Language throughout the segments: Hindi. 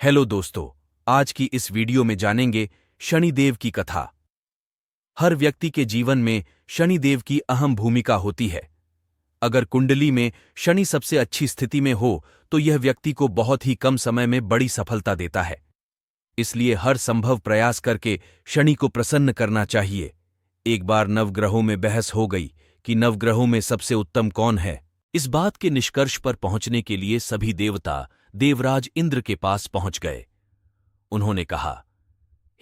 हेलो दोस्तों, आज की इस वीडियो में जानेंगे शनिदेव की कथा। हर व्यक्ति के जीवन में शनिदेव की अहम भूमिका होती है। अगर कुंडली में शनि सबसे अच्छी स्थिति में हो तो यह व्यक्ति को बहुत ही कम समय में बड़ी सफलता देता है। इसलिए हर संभव प्रयास करके शनि को प्रसन्न करना चाहिए। एक बार नवग्रहों में बहस हो गई कि नवग्रहों में सबसे उत्तम कौन है। इस बात के निष्कर्ष पर पहुंचने के लिए सभी देवता देवराज इंद्र के पास पहुंच गए। उन्होंने कहा,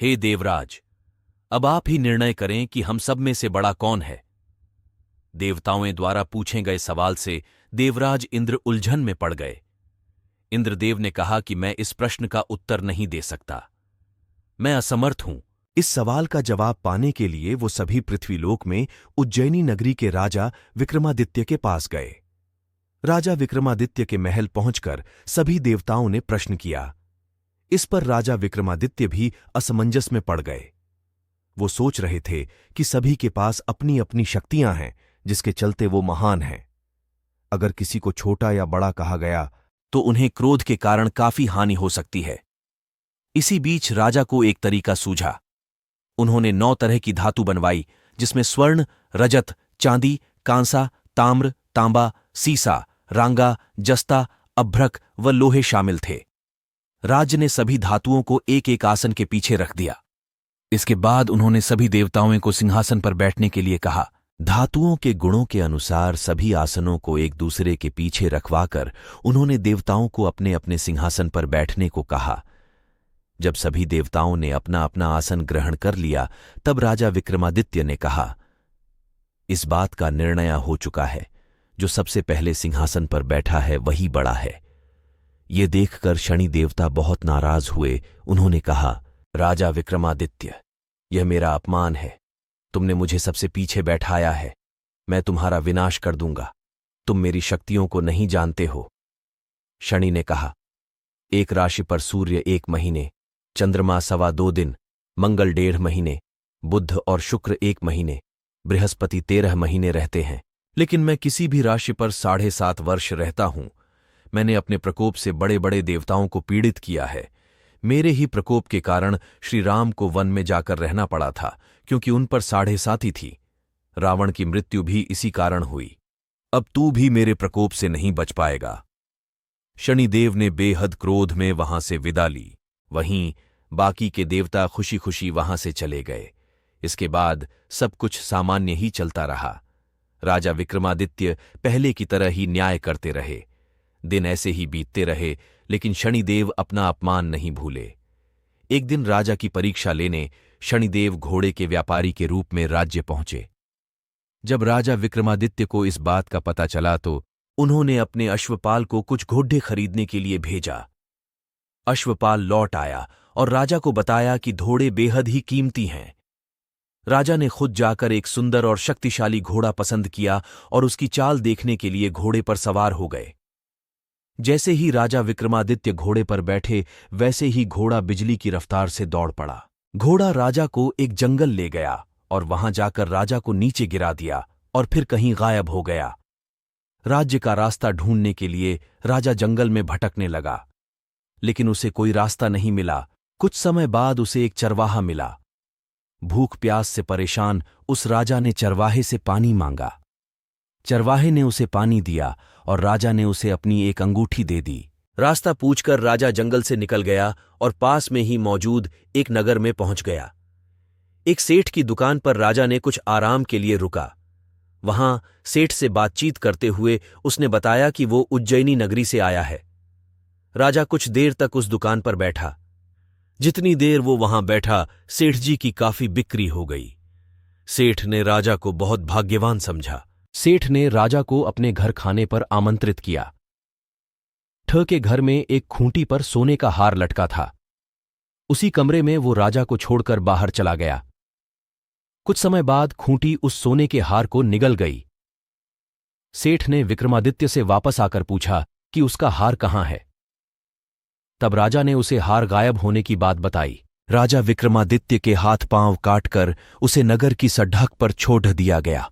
हे देवराज, अब आप ही निर्णय करें कि हम सब में से बड़ा कौन है। देवताओं द्वारा पूछे गए सवाल से देवराज इंद्र उलझन में पड़ गए। इंद्रदेव ने कहा कि मैं इस प्रश्न का उत्तर नहीं दे सकता, मैं असमर्थ हूं। इस सवाल का जवाब पाने के लिए वो सभी पृथ्वीलोक में उज्जैनी नगरी के राजा विक्रमादित्य के पास गए। राजा विक्रमादित्य के महल पहुंचकर सभी देवताओं ने प्रश्न किया। इस पर राजा विक्रमादित्य भी असमंजस में पड़ गए। वो सोच रहे थे कि सभी के पास अपनी अपनी शक्तियां हैं जिसके चलते वो महान हैं। अगर किसी को छोटा या बड़ा कहा गया तो उन्हें क्रोध के कारण काफी हानि हो सकती है। इसी बीच राजा को एक तरीका सूझा। उन्होंने 9 तरह की धातु बनवाई, जिसमें स्वर्ण, रजत, चांदी, कांसा, ताम्र, तांबा, सीसा, रांगा, जस्ता, अभ्रक व लोहे शामिल थे। राज्य ने सभी धातुओं को एक एक आसन के पीछे रख दिया। इसके बाद उन्होंने सभी देवताओं को सिंहासन पर बैठने के लिए कहा। धातुओं के गुणों के अनुसार सभी आसनों को एक दूसरे के पीछे रखवाकर उन्होंने देवताओं को अपने अपने सिंहासन पर बैठने को कहा। जब सभी देवताओं ने अपना अपना आसन ग्रहण कर लिया, तब राजा विक्रमादित्य ने कहा, इस बात का निर्णय हो चुका है, जो सबसे पहले सिंहासन पर बैठा है वही बड़ा है। ये देखकर शनि देवता बहुत नाराज हुए। उन्होंने कहा, राजा विक्रमादित्य, यह मेरा अपमान है। तुमने मुझे सबसे पीछे बैठाया है। मैं तुम्हारा विनाश कर दूंगा। तुम मेरी शक्तियों को नहीं जानते हो। शनि ने कहा, एक राशि पर सूर्य 1 महीने, चंद्रमा 2.25 दिन, मंगल 1.5 महीने, बुध और शुक्र 1 महीने, बृहस्पति 13 महीने रहते हैं। लेकिन मैं किसी भी राशि पर 7.5 वर्ष रहता हूं। मैंने अपने प्रकोप से बड़े बड़े देवताओं को पीड़ित किया है। मेरे ही प्रकोप के कारण श्री राम को वन में जाकर रहना पड़ा था, क्योंकि उन पर 7.5 ही थी। रावण की मृत्यु भी इसी कारण हुई। अब तू भी मेरे प्रकोप से नहीं बच पाएगा। शनिदेव ने बेहद क्रोध में वहां से विदा ली। वहीं बाकी के देवता खुशी खुशी वहां से चले गए। इसके बाद सब कुछ सामान्य ही चलता रहा। राजा विक्रमादित्य पहले की तरह ही न्याय करते रहे। दिन ऐसे ही बीतते रहे, लेकिन शनिदेव अपना अपमान नहीं भूले। एक दिन राजा की परीक्षा लेने शनिदेव घोड़े के व्यापारी के रूप में राज्य पहुंचे। जब राजा विक्रमादित्य को इस बात का पता चला तो उन्होंने अपने अश्वपाल को कुछ घोड़े खरीदने के लिए भेजा। अश्वपाल लौट आया और राजा को बताया कि घोड़े बेहद ही कीमती हैं। राजा ने खुद जाकर एक सुंदर और शक्तिशाली घोड़ा पसंद किया और उसकी चाल देखने के लिए घोड़े पर सवार हो गए। जैसे ही राजा विक्रमादित्य घोड़े पर बैठे, वैसे ही घोड़ा बिजली की रफ्तार से दौड़ पड़ा। घोड़ा राजा को एक जंगल ले गया और वहां जाकर राजा को नीचे गिरा दिया और फिर कहीं गायब हो गया। राज्य का रास्ता ढूंढने के लिए राजा जंगल में भटकने लगा, लेकिन उसे कोई रास्ता नहीं मिला। कुछ समय बाद उसे एक चरवाहा मिला। भूख प्यास से परेशान उस राजा ने चरवाहे से पानी मांगा। चरवाहे ने उसे पानी दिया और राजा ने उसे अपनी एक अंगूठी दे दी। रास्ता पूछकर राजा जंगल से निकल गया और पास में ही मौजूद एक नगर में पहुंच गया। एक सेठ की दुकान पर राजा ने कुछ आराम के लिए रुका। वहां सेठ से बातचीत करते हुए उसने बताया कि वो उज्जैनी नगरी से आया है। राजा कुछ देर तक उस दुकान पर बैठा। जितनी देर वो वहां बैठा, सेठ जी की काफी बिक्री हो गई। सेठ ने राजा को बहुत भाग्यवान समझा। सेठ ने राजा को अपने घर खाने पर आमंत्रित किया। के घर में एक खूंटी पर सोने का हार लटका था। उसी कमरे में वो राजा को छोड़कर बाहर चला गया। कुछ समय बाद खूंटी उस सोने के हार को निगल गई। सेठ ने विक्रमादित्य से वापस आकर पूछा कि उसका हार कहाँ है। तब राजा ने उसे हार गायब होने की बात बताई। राजा विक्रमादित्य के हाथ पांव काटकर उसे नगर की सड़क पर छोड़ दिया गया।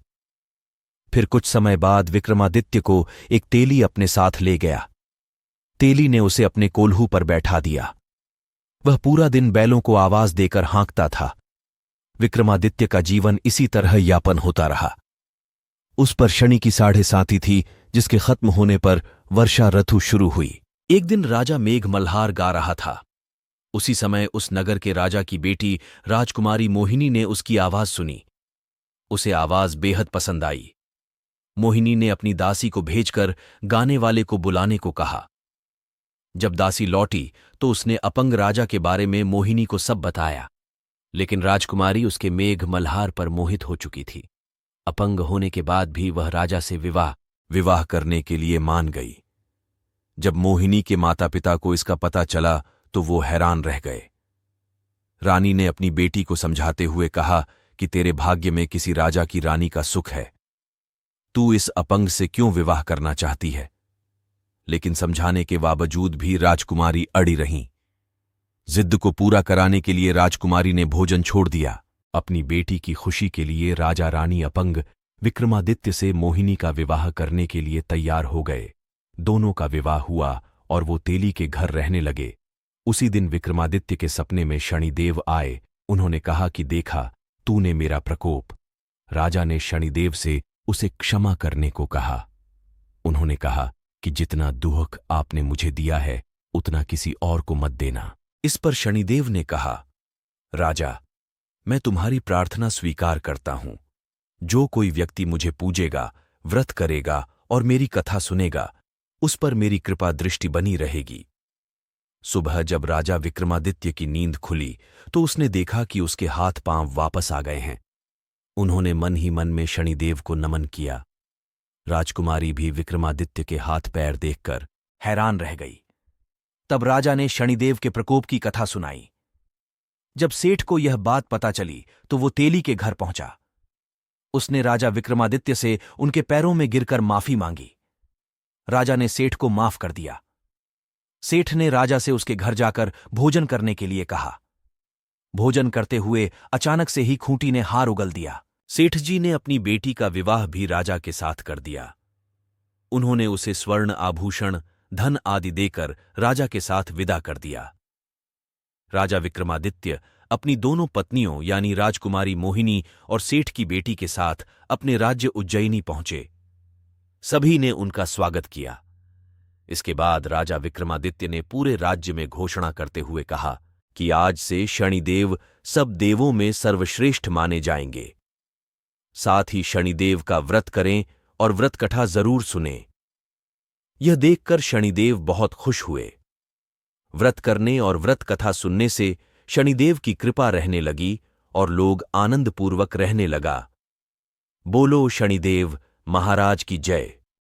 फिर कुछ समय बाद विक्रमादित्य को एक तेली अपने साथ ले गया। तेली ने उसे अपने कोल्हू पर बैठा दिया। वह पूरा दिन बैलों को आवाज देकर हाँकता था। विक्रमादित्य का जीवन इसी तरह यापन होता रहा। उस पर शनि की 7.5 थी, जिसके खत्म होने पर वर्षा ऋतु शुरू हुई। एक दिन राजा मेघ मल्हार गा रहा था। उसी समय उस नगर के राजा की बेटी राजकुमारी मोहिनी ने उसकी आवाज सुनी। उसे आवाज बेहद पसंद आई। मोहिनी ने अपनी दासी को भेजकर गाने वाले को बुलाने को कहा। जब दासी लौटी तो उसने अपंग राजा के बारे में मोहिनी को सब बताया, लेकिन राजकुमारी उसके मेघ मल्हार पर मोहित हो चुकी थी। अपंग होने के बाद भी वह राजा से विवाह करने के लिए मान गई। जब मोहिनी के माता पिता को इसका पता चला तो वो हैरान रह गए। रानी ने अपनी बेटी को समझाते हुए कहा कि तेरे भाग्य में किसी राजा की रानी का सुख है। तू इस अपंग से क्यों विवाह करना चाहती है? लेकिन समझाने के बावजूद भी राजकुमारी अड़ी रहीं। जिद को पूरा कराने के लिए राजकुमारी ने भोजन छोड़ दिया। अपनी बेटी की खुशी के लिए राजा रानी अपंग विक्रमादित्य से मोहिनी का विवाह करने के लिए तैयार हो गए। दोनों का विवाह हुआ और वो तेली के घर रहने लगे। उसी दिन विक्रमादित्य के सपने में शनिदेव आए। उन्होंने कहा कि देखा तूने मेरा प्रकोप। राजा ने शनिदेव से उसे क्षमा करने को कहा। उन्होंने कहा कि जितना दुख आपने मुझे दिया है उतना किसी और को मत देना। इस पर शनिदेव ने कहा, राजा, मैं तुम्हारी प्रार्थना स्वीकार करता हूं। जो कोई व्यक्ति मुझे पूजेगा, व्रत करेगा और मेरी कथा सुनेगा, उस पर मेरी कृपा दृष्टि बनी रहेगी। सुबह जब राजा विक्रमादित्य की नींद खुली तो उसने देखा कि उसके हाथ पांव वापस आ गए हैं। उन्होंने मन ही मन में शनिदेव को नमन किया। राजकुमारी भी विक्रमादित्य के हाथ पैर देखकर हैरान रह गई। तब राजा ने शनिदेव के प्रकोप की कथा सुनाई। जब सेठ को यह बात पता चली तो वो तेली के घर पहुंचा। उसने राजा विक्रमादित्य से उनके पैरों में गिरकर माफी मांगी। राजा ने सेठ को माफ कर दिया। सेठ ने राजा से उसके घर जाकर भोजन करने के लिए कहा। भोजन करते हुए अचानक से ही खूंटी ने हार उगल दिया। सेठ जी ने अपनी बेटी का विवाह भी राजा के साथ कर दिया। उन्होंने उसे स्वर्ण आभूषण, धन आदि देकर राजा के साथ विदा कर दिया। राजा विक्रमादित्य अपनी दोनों पत्नियों यानी राजकुमारी मोहिनी और सेठ की बेटी के साथ अपने राज्य उज्जैनी पहुंचे। सभी ने उनका स्वागत किया। इसके बाद राजा विक्रमादित्य ने पूरे राज्य में घोषणा करते हुए कहा कि आज से शनिदेव सब देवों में सर्वश्रेष्ठ माने जाएंगे। साथ ही शनिदेव का व्रत करें और व्रत कथा जरूर सुनें। यह देखकर शनिदेव बहुत खुश हुए। व्रत करने और व्रत कथा सुनने से शनिदेव की कृपा रहने लगी और लोग आनंदपूर्वक रहने लगा। बोलो शनिदेव महाराज की जय।